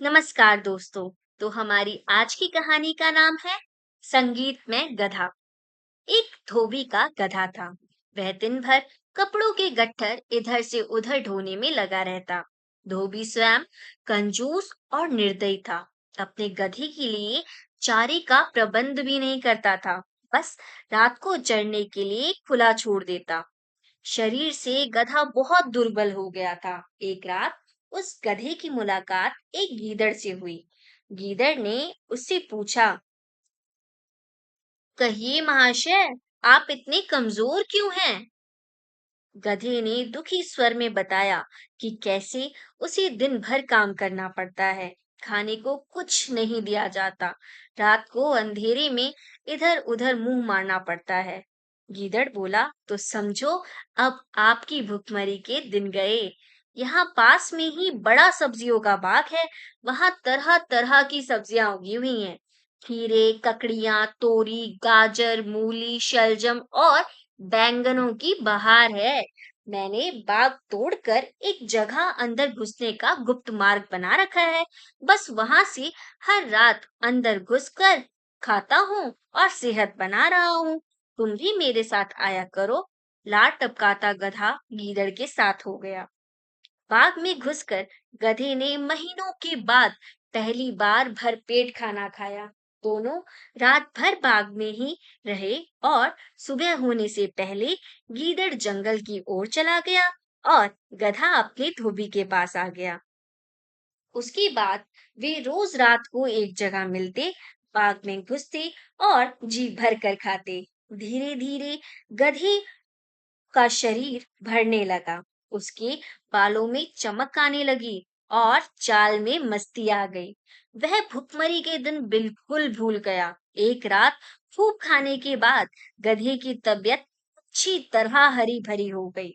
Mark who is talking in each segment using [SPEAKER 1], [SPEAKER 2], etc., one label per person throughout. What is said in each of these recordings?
[SPEAKER 1] नमस्कार दोस्तों। तो हमारी आज की कहानी का नाम है संगीत में गधा। एक धोबी का गधा था। वह दिन भर कपड़ों के गट्ठर इधर से उधर ढोने में लगा रहता। धोबी स्वयं कंजूस और निर्दयी था। अपने गधे के लिए चारे का प्रबंध भी नहीं करता था। बस रात को चरने के लिए खुला छोड़ देता। शरीर से गधा बहुत दुर्बल हो गया था। एक रात उस गधे की मुलाकात एक गीदड़ से हुई। गीदड़ ने उससे पूछा, कहिए महाशय, आप इतने कमजोर क्यों हैं? गधे ने दुखी स्वर में बताया कि कैसे उसे दिन भर काम करना पड़ता है। खाने को कुछ नहीं दिया जाता। रात को अंधेरे में इधर उधर मुंह मारना पड़ता है। गीदड़ बोला, तो समझो अब आपकी भुखमरी के दिन गए। यहाँ पास में ही बड़ा सब्जियों का बाग है। वहां तरह तरह की सब्जियां उगी हुई हैं। खीरे, ककड़ियां, तोरी, गाजर, मूली, शलजम और बैंगनों की बहार है। मैंने बाग तोड़कर एक जगह अंदर घुसने का गुप्त मार्ग बना रखा है। बस वहां से हर रात अंदर घुसकर खाता हूँ और सेहत बना रहा हूँ। तुम भी मेरे साथ आया करो। लार टपकाता गधा गीदड़ के साथ हो गया। बाग में घुसकर गधे ने महीनों के बाद पहली बार भरपेट खाना खाया। दोनों रात भर बाग में ही रहे और सुबह होने से पहले गीदड़ जंगल की ओर चला गया और गधा अपने धोबी के पास आ गया। उसके बाद वे रोज रात को एक जगह मिलते, बाग में घुसते और जी भर कर खाते। धीरे धीरे गधे का शरीर भरने लगा। उसके बालों में चमक आने लगी और चाल में मस्ती आ गई। वह भुखमरी के दिन बिल्कुल भूल गया। एक रात खूब खाने के बाद गधे की तबीयत अच्छी तरह हरी भरी हो गई।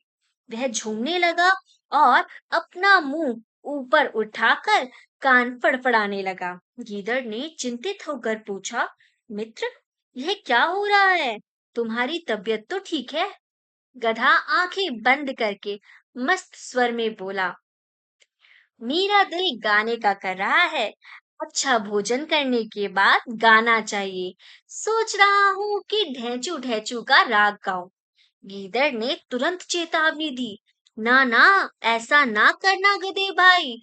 [SPEAKER 1] वह झूमने लगा और अपना मुंह ऊपर उठाकर कान फड़फड़ाने लगा। गीदड़ ने चिंतित होकर पूछा, मित्र, यह क्या हो रहा है? तुम्हारी तबीयत तो ठीक है? गधा आंखें बंद करके मस्त स्वर में बोला, मेरा दिल गाने का कर रहा है। अच्छा भोजन करने के बाद गाना चाहिए। सोच रहा हूँ कि ढेंचू ढेंचू का राग गाऊं। गीदड़ ने तुरंत चेतावनी दी, ना ना, ऐसा ना करना गधे भाई।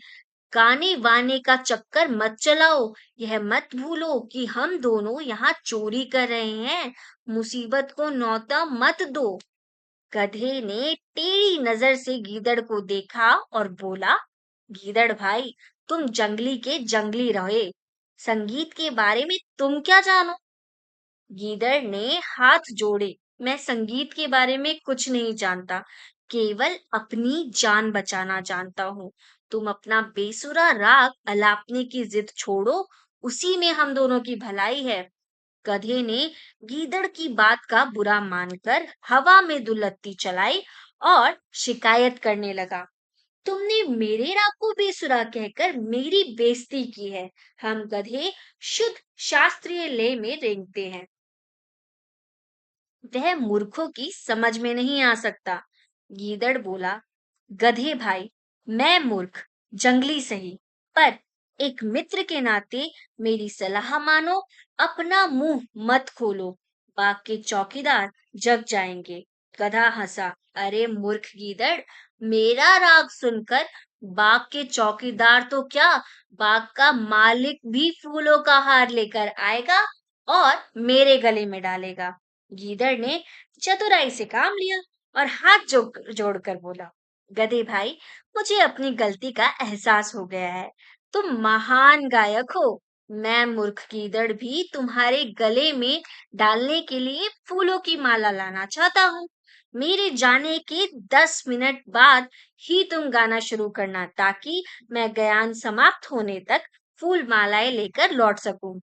[SPEAKER 1] गाने वाने का चक्कर मत चलाओ। यह मत भूलो कि हम दोनों यहाँ चोरी कर रहे हैं। मुसीबत को न्योता मत दो। गधे ने टेढ़ी नजर से गीदड़ को देखा और बोला, गीदड़ भाई, तुम जंगली के जंगली रहे। संगीत के बारे में तुम क्या जानो? गीदड़ ने हाथ जोड़े, मैं संगीत के बारे में कुछ नहीं जानता, केवल अपनी जान बचाना जानता हूँ। तुम अपना बेसुरा राग अलापने की जिद छोड़ो, उसी में हम दोनों की भलाई है। गधे ने गीदड़ की बात का बुरा मानकर हवा में दुलत्ती चलाई और शिकायत करने लगा, तुमने मेरे राग को बेसुरा कहकर मेरी बेइज्जती की है। हम गधे शुद्ध शास्त्रीय लय में रेंगते हैं। वह मूर्खों की समझ में नहीं आ सकता। गीदड़ बोला, गधे भाई, मैं मूर्ख, जंगली सही, पर एक मित्र के नाते मेरी सलाह मानो। अपना मुंह मत खोलो, बाग के चौकीदार जग जाएंगे। गधा हंसा, अरे मूर्ख गीदड़, मेरा राग सुनकर बाग के चौकीदार तो क्या, बाग का मालिक भी फूलों का हार लेकर आएगा और मेरे गले में डालेगा। गीदड़ ने चतुराई से काम लिया और हाथ जोड़कर बोला, गधे भाई, मुझे अपनी गलती का एहसास हो गया है। तुम महान गायक हो। मैं मूर्ख गीदड़ भी तुम्हारे गले में डालने के लिए फूलों की माला लाना चाहता हूँ। मेरे जाने के 10 मिनट बाद ही तुम गाना शुरू करना, ताकि मैं गायन समाप्त होने तक फूल मालाएं लेकर लौट सकूं।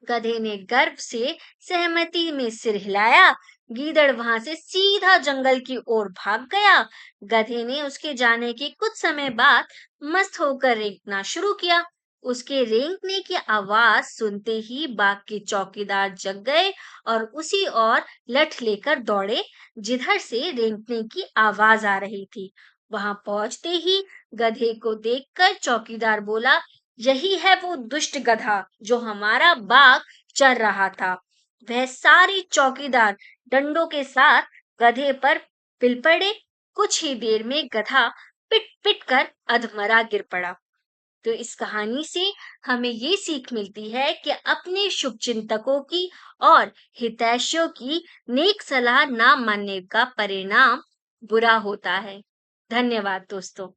[SPEAKER 1] गधे ने गर्व से सहमति में सिर हिलाया। गीदड़ वहां से सीधा जंगल की ओर भाग गया। गधे ने उसके जाने के कुछ समय बाद मस्त होकर रेंगना शुरू किया। उसके रेंगने की आवाज सुनते ही बाग के चौकीदार जग गए और उसी ओर लठ लेकर दौड़े, जिधर से रेंगने की आवाज आ रही थी। वहां पहुंचते ही गधे को देखकर चौकीदार बोला, यही है वो दुष्ट गधा जो हमारा बाग चर रहा था। वह सारे चौकीदार डंडों के साथ गधे पर पिल पड़े। कुछ ही देर में गधा पिट पिट कर अधमरा गिर पड़ा। तो इस कहानी से हमें ये सीख मिलती है कि अपने शुभचिंतकों की और हितैषियों की नेक सलाह ना मानने का परिणाम बुरा होता है। धन्यवाद दोस्तों।